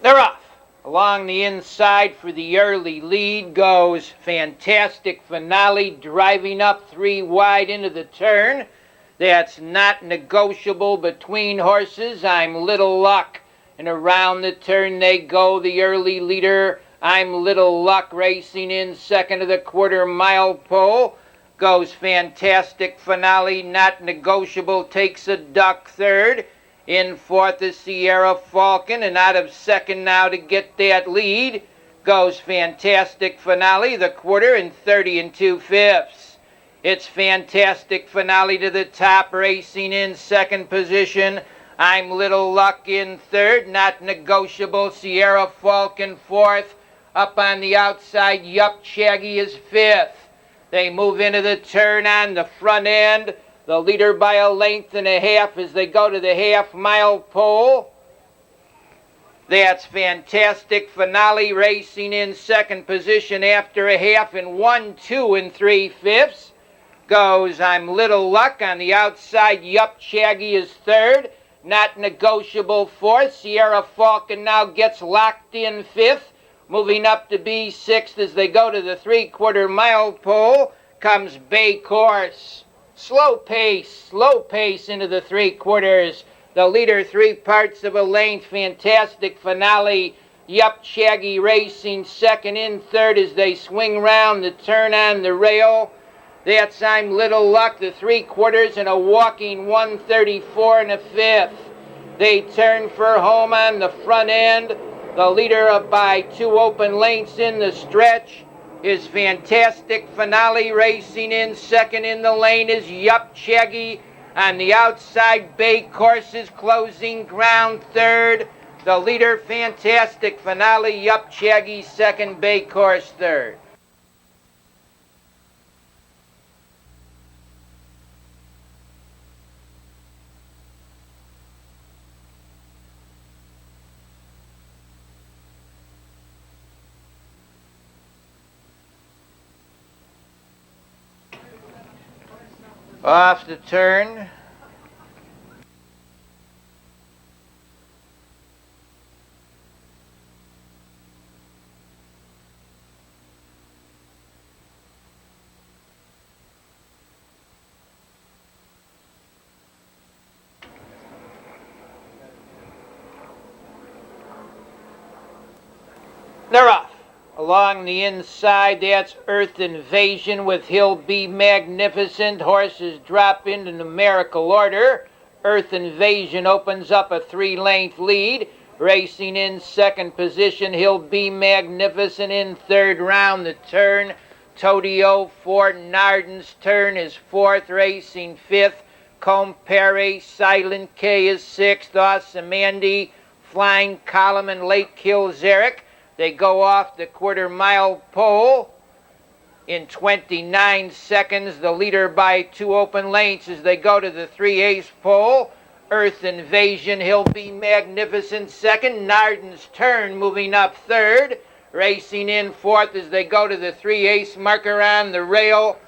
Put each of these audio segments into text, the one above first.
They're off. Along the inside for the early lead goes Fantastic Finale, driving up 3 wide into the turn. That's Not Negotiable between horses. I'm Little Luck. And around the turn they go. The early leader, I'm Little Luck, racing in second of the quarter-mile pole. Goes Fantastic Finale, Not Negotiable, takes a duck third. In fourth is Sierra Falcon, and out of second now to get that lead goes Fantastic Finale, the quarter, and 30 2/5. It's Fantastic Finale to the top, racing in second position. I'm Little Luck in third, Not Negotiable, Sierra Falcon fourth. Up on the outside, Yup Shaggy is fifth. They move into the turn on the front end. The leader by a length and a half as they go to the half-mile pole. That's Fantastic Finale, racing in second position after a half, and 1, 2 3/5. Goes I'm Little Luck on the outside. Yup Shaggy is third. Not Negotiable fourth. Sierra Falcon now gets locked in fifth. Moving up to be sixth as they go to the 3/4-mile pole comes Bay Course. Slow pace into the 3/4. The leader 3 parts of a length. Fantastic Finale. Yup Shaggy racing second. In third as they swing round the turn on the rail. That's I'm Little Luck, the 3/4, and a walking 134 1/5. They turn for home on the front end. The leader by 2 open lengths in the stretch is Fantastic Finale, racing in second. In the lane is Yup Shaggy. On the outside, Bay Course is closing ground third. The leader, Fantastic Finale, Yup Shaggy second, Bay Course third. Off the turn. They're off. Along the inside, that's Earth Invasion with He'll Be Magnificent. Horses drop into numerical order. Earth Invasion opens up a 3-length lead. Racing in second position, He'll Be Magnificent in third. Round the turn, Todio Fort Narden's turn is fourth, racing fifth. Compare Silent K is sixth. Osamandy, Flying Column, and Lake Hills Eric. They go off the quarter-mile pole in 29 seconds. The leader by 2 open lengths as they go to the 3/8 pole. Earth Invasion, He'll Be Magnificent second. Narden's Turn moving up third. Racing in fourth as they go to the 3/8 marker on the rail.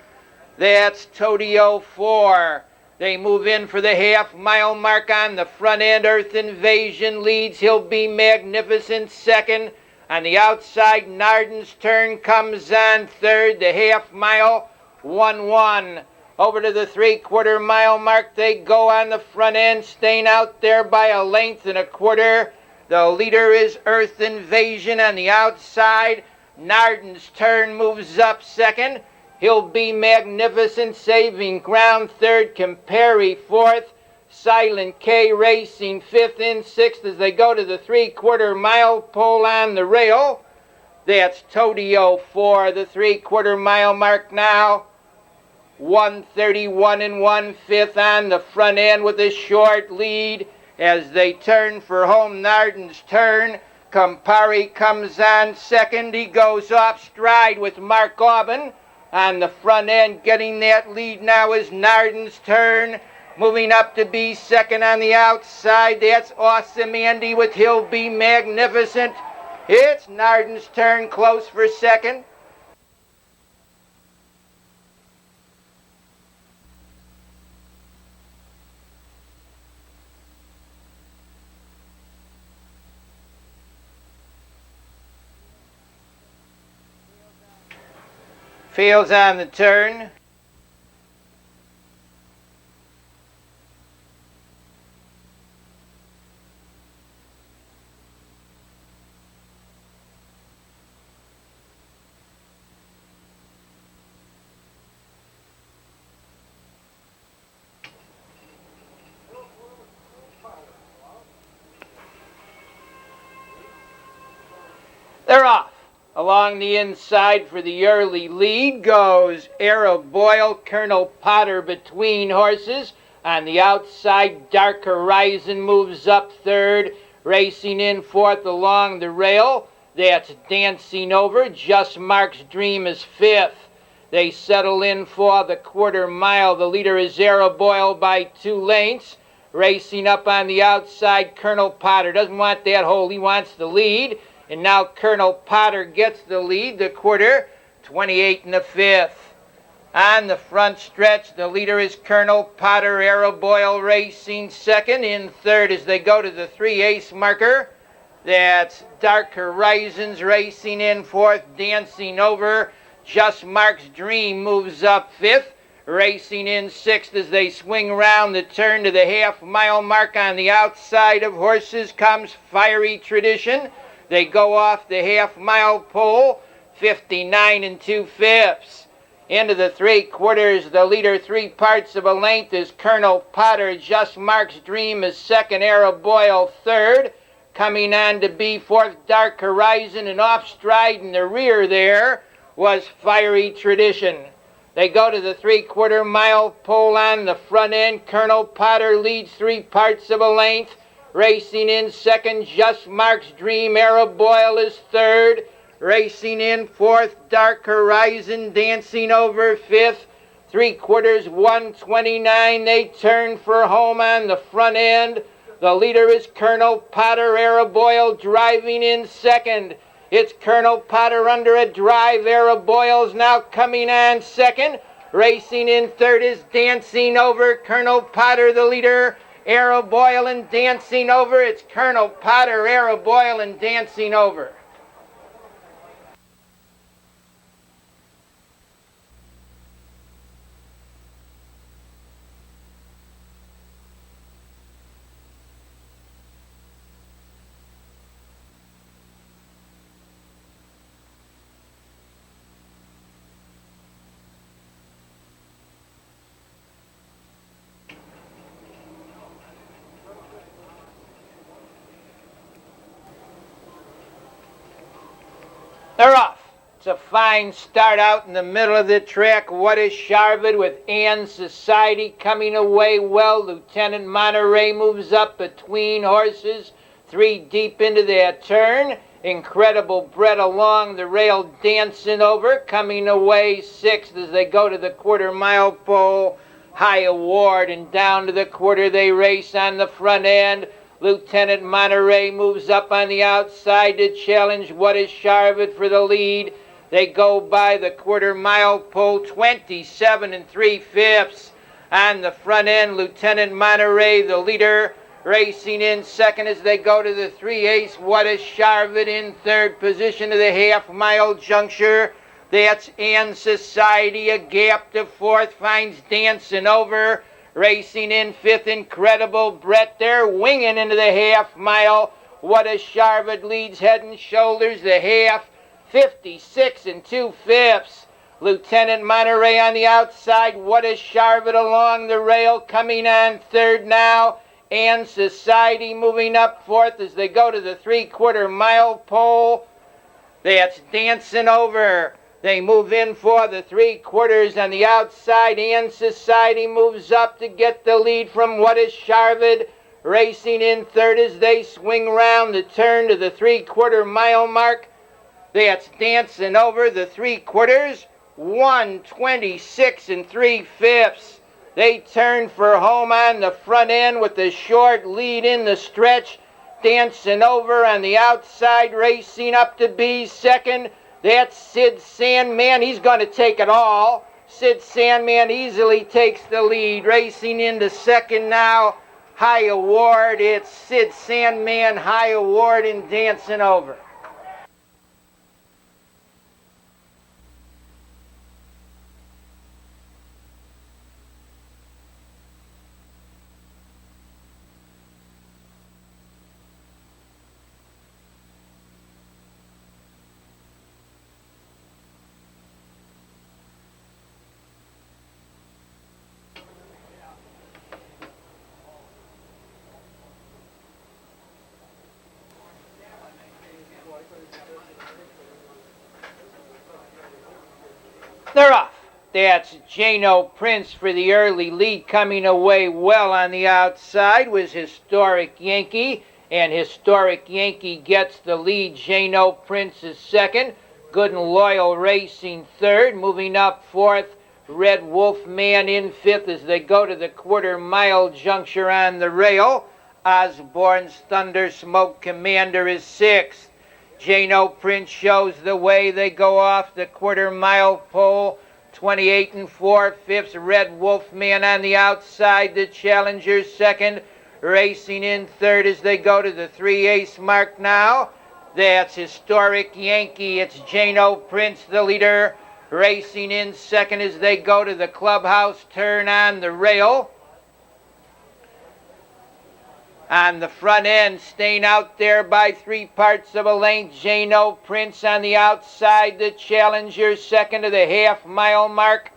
That's Todio 4. They move in for the half-mile mark on the front end. Earth Invasion leads. He'll Be Magnificent second. On the outside, Narden's Turn comes on third. The half-mile, 1-1. Over to the 3/4-mile mark they go on the front end, staying out there by a length and a quarter. The leader is Earth Invasion on the outside. Narden's Turn moves up second. He'll Be Magnificent saving ground third. Compare fourth. Silent K racing fifth. In sixth as they go to the 3/4-mile pole on the rail. That's Todio 4, the 3/4-mile mark now. 131 1/5 on the front end with a short lead as they turn for home. Narden's Turn. Campari comes on second. He goes off stride with Mark Aubin on the front end. Getting that lead now is Narden's Turn. Moving up to be second on the outside, that's Osamandy with He'll Be Magnificent. It's Narden's Turn close for second. Fails on the turn. They're off. Along the inside for the early lead goes Arab Boyle, Colonel Potter between horses. On the outside, Dark Horizon moves up third. Racing in fourth along the rail. That's Dancing Over. Just Mark's Dream is fifth. They settle in for the quarter mile. The leader is Arab Boyle by 2 lengths. Racing up on the outside, Colonel Potter doesn't want that hole. He wants the lead. And now Colonel Potter gets the lead, the quarter, 28 and a fifth. On the front stretch, the leader is Colonel Potter, Arab Boyle racing second. In third as they go to the 3/8 marker. That's Dark Horizons racing in fourth, Dancing Over. Just Mark's Dream moves up fifth. Racing in sixth as they swing round the turn to the half-mile mark. On the outside of horses comes Fiery Tradition. They go off the half-mile pole, 59 2/5. Into the 3/4, the leader 3/4 of a length is Colonel Potter. Just Mark's Dream is second, Arab Boyle third. Coming on to be fourth, Dark Horizon, and off stride in the rear there was Fiery Tradition. They go to the 3/4 mile pole on the front end. Colonel Potter leads 3/4 of a length. Racing in second, Just Mark's Dream. Arab Boyle is third. Racing in fourth, Dark Horizon. Dancing Over fifth. 3/4, 129. They turn for home on the front end. The leader is Colonel Potter. Arab Boyle driving in second. It's Colonel Potter under a drive. Arab Boyle's now coming on second. Racing in third is Dancing Over. Colonel Potter the leader. Arab Boyle and Dancing Over. It's Colonel Potter, Arab Boyle, and Dancing Over. They're off. It's a fine start out in the middle of the track. What is Charlotte with Anne Society coming away well. Lieutenant Monterey moves up between horses. 3 deep into that turn. Incredible Brett along the rail, Dancing Over, coming away 6th as they go to the quarter mile pole. High Award, and down to the quarter they race on the front end. Lieutenant Monterey moves up on the outside to challenge What is Charlotte for the lead. They go by the quarter mile pole, 27 3/5. On the front end, Lieutenant Monterey, the leader, racing in second as they go to the 3/8. What is Charlotte in third position to the half-mile juncture. That's Anne Society. A gap to fourth finds Dancing Over. Racing in fifth, Incredible Brett there, winging into the half-mile. What a Charlotte leads head and shoulders the half, 56 2/5. Lieutenant Monterey on the outside. What a Charlotte along the rail, coming on third now. Anne Society moving up fourth as they go to the 3/4 mile pole. That's Dancing Over. They move in for the 3/4 on the outside. Anne Society moves up to get the lead from What is Charlotte. Racing in third as they swing round the turn to the 3/4 mile mark. That's Dancing Over. The 3/4, 126 3/5. They turn for home on the front end with the short lead in the stretch. Dancing Over on the outside, racing up to be second. That's Sid Sandman. He's going to take it all. Sid Sandman easily takes the lead. Racing into second now, High Award. It's Sid Sandman, High Award, and Dancing Over. They're off. That's Jano Prince for the early lead. Coming away well on the outside was Historic Yankee. And Historic Yankee gets the lead. Jano Prince is second. Good and Loyal Racing third. Moving up fourth, Red Wolf Man in fifth as they go to the quarter-mile juncture on the rail. Osborne's Thunder Smoke Commander is sixth. Jano Prince shows the way. They go off the quarter-mile pole. 28 and 4/5, Red Wolf Man on the outside. The challenger second. Racing in third as they go to the 3/8 mark now. That's Historic Yankee. It's Jano Prince, the leader. Racing in second as they go to the clubhouse turn on the rail. On the front end, staying out there by 3/4 of a length. Jano Prince on the outside. The challenger second to the half-mile mark.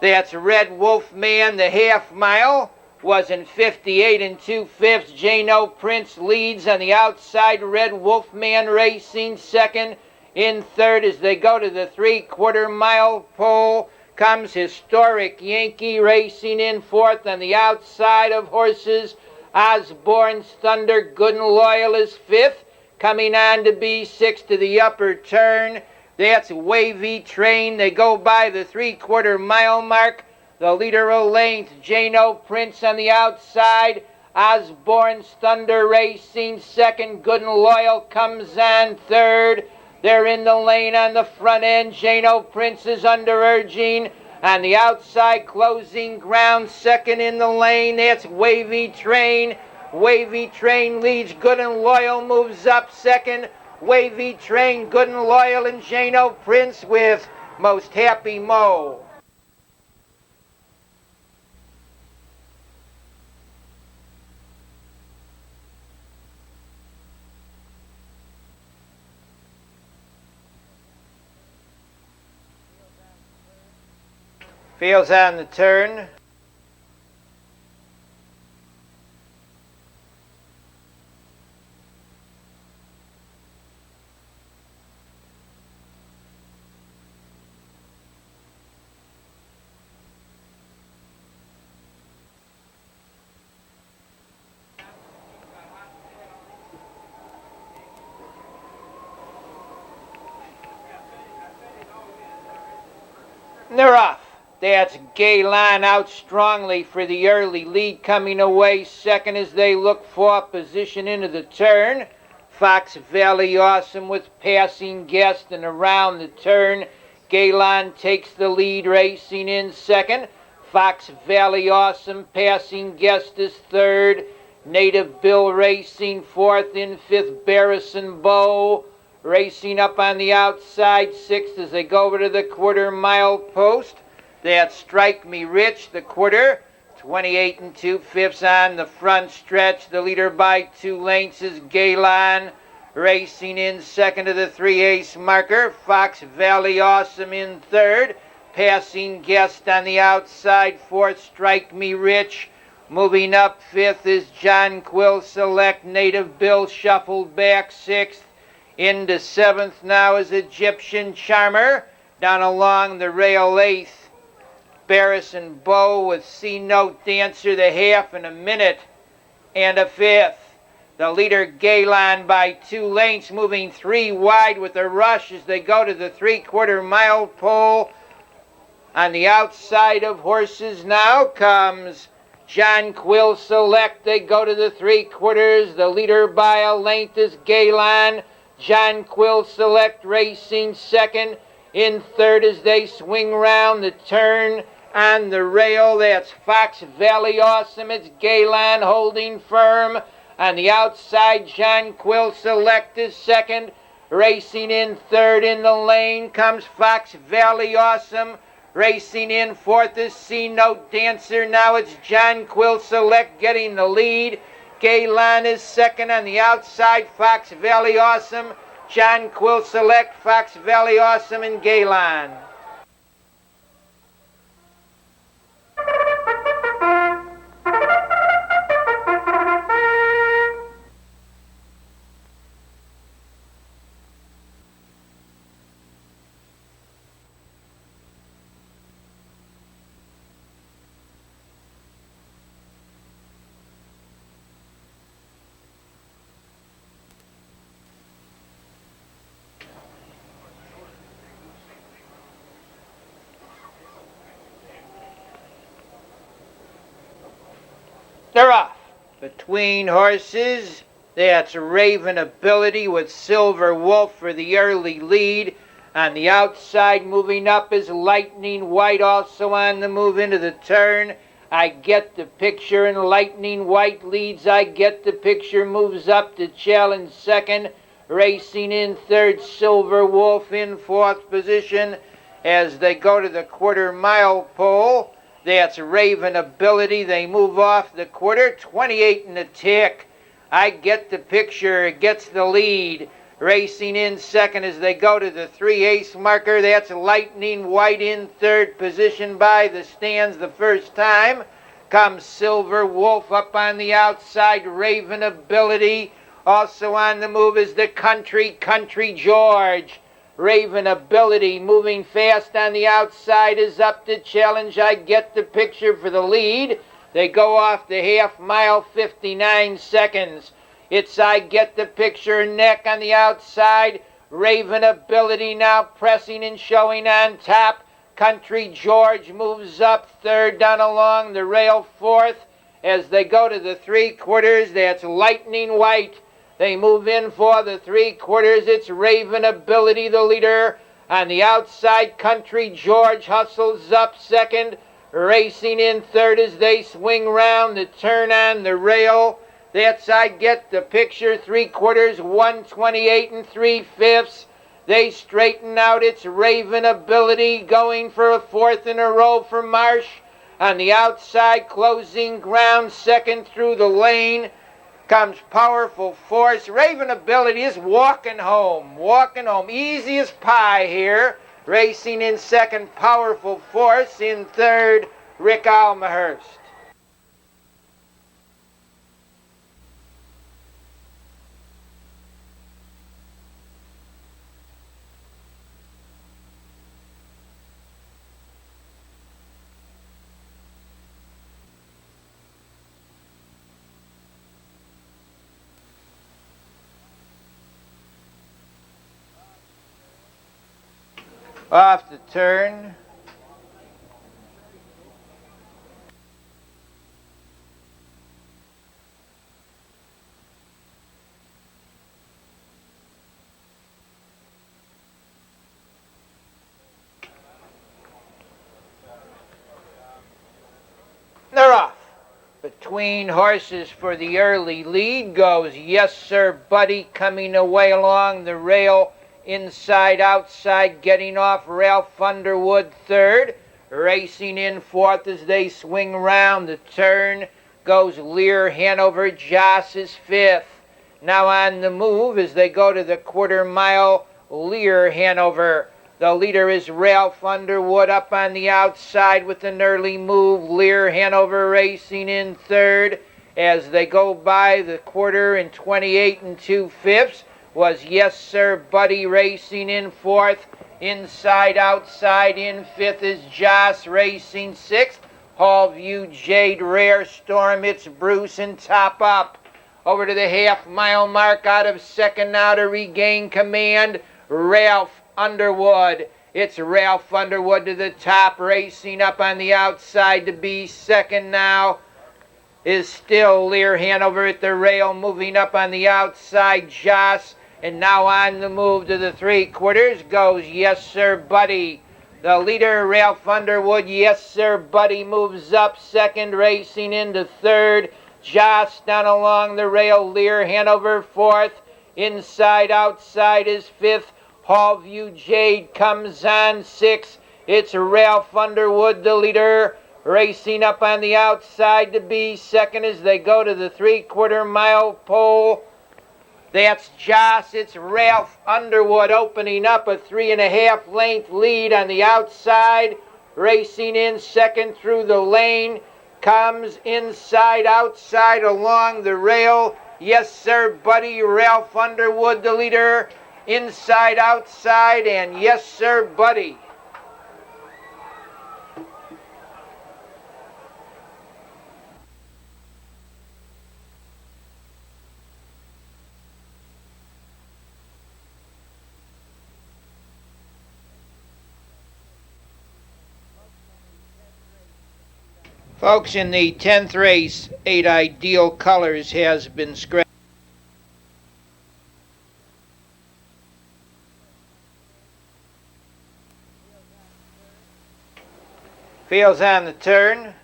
That's Red Wolf Man. The half-mile was in 58 and 2/5. Jano Prince leads on the outside. Red Wolf Man Racing second. In third as they go to the 3/4-mile pole comes Historic Yankee. Racing in fourth on the outside of horses. Osborne's Thunder, Good and Loyal is fifth. Coming on to be sixth to the upper turn. That's Wavy Train. They go by the 3/4-mile mark. The leader of length, Jano Prince on the outside. Osborne's Thunder Racing second. Good and Loyal comes on third. They're in the lane on the front end. Jano Prince is under urging. On the outside, closing ground, second in the lane. That's Wavy Train. Wavy Train leads. Good and Loyal moves up second. Wavy Train, Good and Loyal, and Jano Prince with Most Happy Mo. Fields on the turn. They're off. That's Gayline out strongly for the early lead, coming away second as they look for position into the turn. Fox Valley Awesome with Passing Guest, and around the turn, Gayline takes the lead, racing in second. Fox Valley Awesome, Passing Guest is third. Native Bill Racing fourth. In fifth, Barrison Bow. Racing up on the outside, sixth as they go over to the quarter-mile post. That's Strike Me Rich, the quarter. 28 and 2/5 on the front stretch. The leader by 2 lengths is Gayline. Racing in second to the 3/8 marker. Fox Valley Awesome in third. Passing Guest on the outside, fourth, Strike Me Rich. Moving up fifth is John Quill Select. Native Bill shuffled back sixth. Into seventh now is Egyptian Charmer. Down along the rail eighth, Barrison Bow with C-Note Dancer, the half in a minute and a fifth. The leader Gayline by 2 lengths, moving 3 wide with a rush as they go to the 3/4-mile pole. On the outside of horses now comes John Quill Select. They go to the 3/4. The leader by a length is Gayline. John Quill Select racing second. In third as they swing round the turn on the rail. That's Fox Valley Awesome. It's Gayline holding firm. On the outside, John Quill Select is second. Racing in third in the lane comes Fox Valley Awesome. Racing in fourth is C-Note Dancer. Now it's John Quill Select getting the lead. Gayline is second. On the outside, Fox Valley Awesome, John Quill Select, Fox Valley Awesome, and Gayline. Between horses, that's Raven Ability with Silver Wolf for the early lead. On the outside, moving up is Lightning White, also on the move into the turn. I Get the Picture, and Lightning White leads. I Get the Picture moves up to challenge second. Racing in third, Silver Wolf in fourth position. As they go to the quarter-mile pole, that's Raven Ability. They move off the quarter, 28 in the tick. I Get the Picture, gets the lead. Racing in second as they go to the 3/8 marker. That's Lightning White in third position by the stands the first time. Comes Silver Wolf up on the outside. Raven Ability. Also on the move is the Country George. Raven Ability moving fast on the outside is up to challenge. I Get the Picture for the lead. They go off the half mile, 59 seconds. It's I Get the Picture neck on the outside. Raven Ability now pressing and showing on top. Country George moves up third, down along the rail fourth. As they go to the 3/4, that's Lightning White. They move in for the 3/4. It's Raven Ability, the leader. On the outside, Country George hustles up second. Racing in third as they swing round the turn on the rail. That's I Get the Picture, 3/4, 128 3/5. They straighten out. It's Raven Ability going for a fourth in a row for Marsh. On the outside, closing ground, second through the lane, comes Powerful Force. Raven Ability is walking home. Easy as pie here. Racing in second, Powerful Force. In third, Rick Almahurst. Off the turn. They're off. Between horses for the early lead goes Yes Sir Buddy, coming away along the rail, inside outside, getting off Ralph Underwood third. Racing in fourth as they swing round the turn goes Lear Hanover. Joss is fifth. Now on the move as they go to the quarter-mile, Lear Hanover. The leader is Ralph Underwood up on the outside with an early move. Lear Hanover racing in third. As they go by the quarter in 28 2/5 was Yes Sir Buddy racing in fourth. Inside outside in fifth is Joss racing sixth. Hallview Jade, Rare Storm, it's Bruce, and Top Up. Over to the half-mile mark, out of second now to regain command, Ralph Underwood. It's Ralph Underwood to the top, racing up on the outside to be second now is still Lear Hanover at the rail, moving up on the outside, Joss. And now on the move to the 3/4 goes Yes Sir Buddy. The leader, Ralph Underwood. Yes Sir Buddy moves up second, racing into third. Joss down along the rail, Lear Hanover fourth. Inside outside is fifth. Hallview Jade comes on sixth. It's Ralph Underwood, the leader, racing up on the outside to be second as they go to the 3/4 mile pole. That's Joss. It's Ralph Underwood opening up a 3.5 length lead on the outside. Racing in second through the lane. Comes inside outside along the rail. Yes Sir Buddy, Ralph Underwood, the leader. Inside outside and Yes Sir Buddy. Folks, in the 10th race, 8 Ideal Colors has been scratched. Fields on the turn.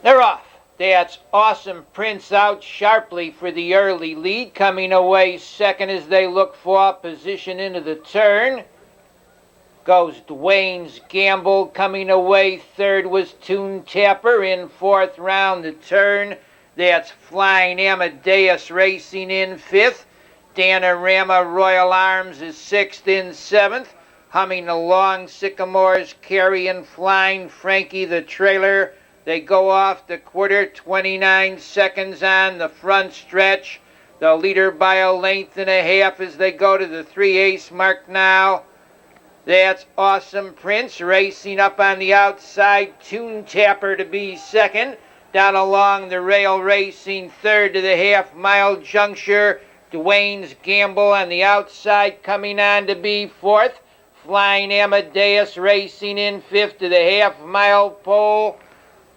They're off. That's Awesome Prince out sharply for the early lead. Coming away second as they look for position into the turn. Goes Dwayne's Gamble. Coming away third was Toon Tapper. In fourth round the turn. That's Flying Amadeus racing in fifth. Danorama Royal Arms is sixth in seventh. Humming along Sycamore's Carrying Flying Frankie the trailer. They go off the quarter, 29 seconds on the front stretch. The leader by a length and a half as they go to the 3/8 mark now. That's Awesome Prince racing up on the outside. Toon Tapper to be second. Down along the rail racing third to the half-mile juncture. Dwayne's Gamble on the outside coming on to be fourth. Flying Amadeus racing in fifth to the half-mile pole.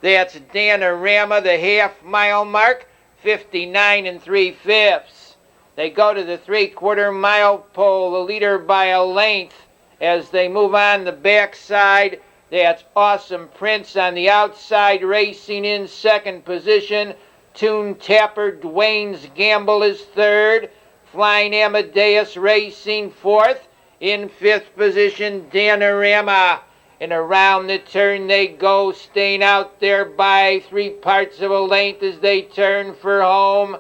That's Danorama, the half-mile mark, 59 3/5. They go to the 3/4 mile pole, the leader by a length. As they move on the backside, that's Awesome Prince on the outside, racing in second position. Toon Tapper, Dwayne's Gamble is third. Flying Amadeus racing fourth. In fifth position, Danorama. And around the turn they go, staying out there by 3/4 of a length as they turn for home.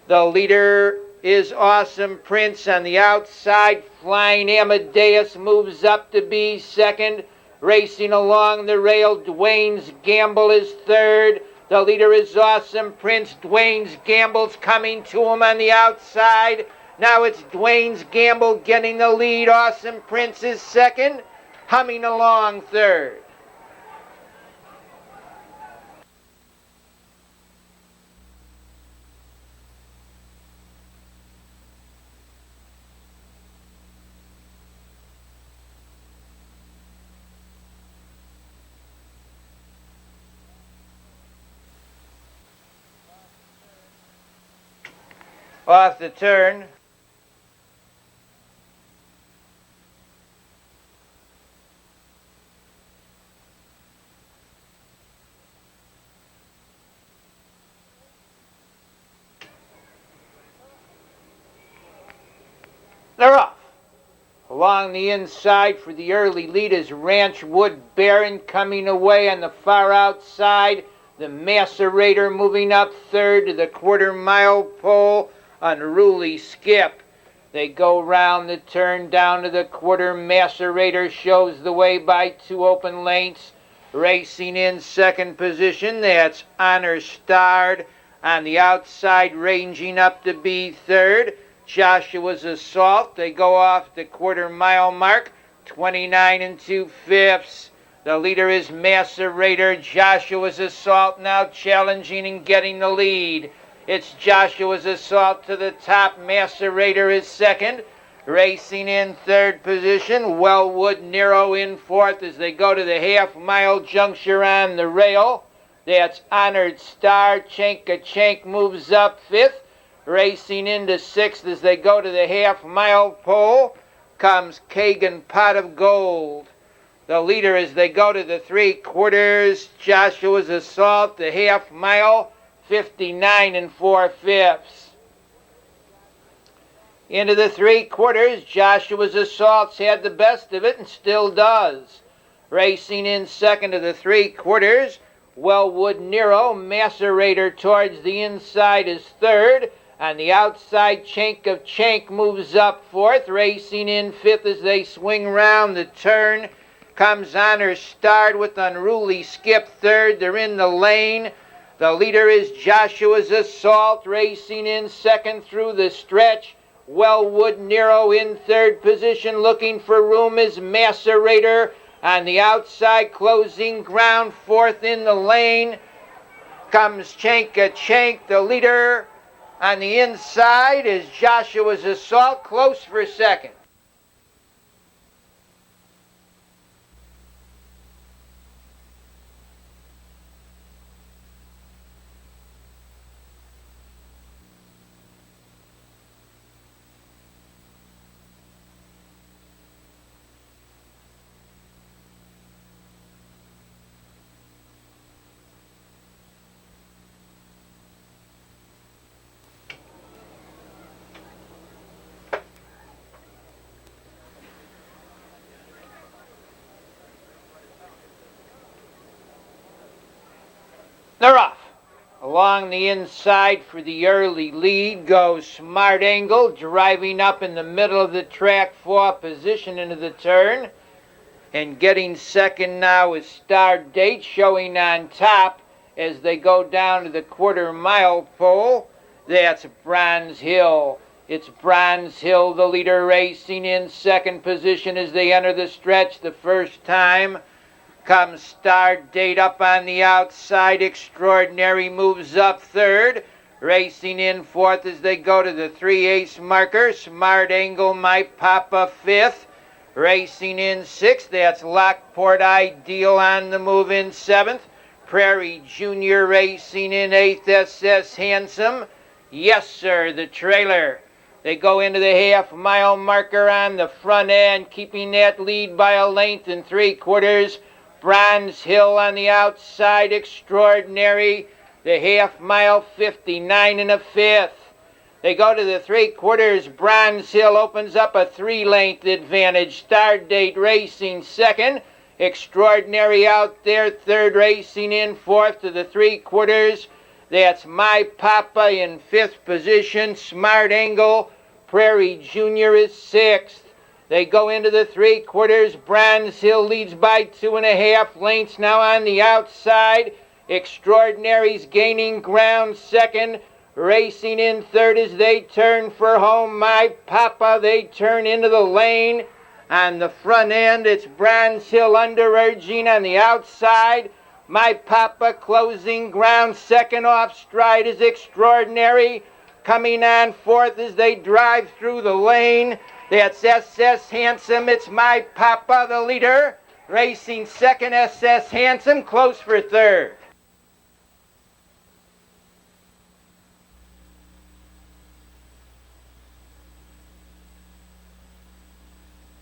The leader is Awesome Prince on the outside. Flying Amadeus moves up to be second. Racing along the rail, Dwayne's Gamble is third. The leader is Awesome Prince. Dwayne's Gamble's coming to him on the outside. Now it's Dwayne's Gamble getting the lead. Awesome Prince is second. Humming along third. Off the turn. They're off. Along the inside for the early lead is Ranchwood Baron coming away on the far outside. The Macerator moving up third to the 1/4 mile pole. Unruly Skip. They go round the turn down to the quarter. Macerator shows the way by 2 open lengths. Racing in second position, that's Honor Starred. On the outside, ranging up to be third. Joshua's Assault. They go off the 1/4 mile mark, 29 2/5. The leader is Macerator. Joshua's Assault now challenging and getting the lead. It's Joshua's Assault to the top. Macerator is second. Racing in third position. Wellwood Nero in fourth as they go to the half-mile juncture on the rail. That's Honored Star. Chank moves up fifth. Racing into sixth as they go to the half-mile pole comes Kagan Pot of Gold. The leader as they go to the 3/4, Joshua's Assault, the half-mile, 59 4/5. Into the 3/4, Joshua's Assault's had the best of it and still does. Racing in second to the 3/4, Wellwood Nero. Macerator towards the inside is third. On the outside, Chank of Chank moves up fourth. Racing in fifth as they swing round the turn. Comes Honor Starred with Unruly Skip third. They're in the lane. The leader is Joshua's Assault, racing in second through the stretch. Wellwood Nero in third position, looking for room is Macerator. On the outside, closing ground, fourth in the lane. Comes Chank, the leader. On the inside is Joshua's Assault, close for second. They're off. Along the inside for the early lead goes Smart Angle, driving up in the middle of the track, 4 position into the turn. And getting second now is Star Date, showing on top as they go down to the quarter-mile pole. That's Bronze Hill. It's Bronze Hill, the leader, racing in second position as they enter the stretch the first time. Comes Star Date up on the outside. Extraordinary moves up third. Racing in fourth as they go to the 3/8 marker. Smart Angle, My Papa, fifth. Racing in sixth. That's Lockport Ideal on the move in seventh. Prairie Junior racing in eighth. SS Handsome. Yes, sir, the trailer. They go into the half-mile marker on the front end, keeping that lead by a length and 3/4. Bronze Hill on the outside, Extraordinary. The half-mile, 59 1/5. They go to the 3/4. Bronze Hill opens up a 3-length advantage. Star Date racing second. Extraordinary out there, third, racing in fourth to the 3/4. That's My Papa in fifth position. Smart Angle. Prairie Junior is sixth. They go into the 3/4. Bronze Hill leads by 2.5 lengths now on the outside. Extraordinary's gaining ground second. Racing in third as they turn for home. My Papa, they turn into the lane. On the front end, it's Bronze Hill under urging on the outside. My Papa closing ground. Second off stride is Extraordinary. Coming on fourth as they drive through the lane. That's SS Handsome. It's My Papa, the leader. Racing second, SS Handsome, close for third.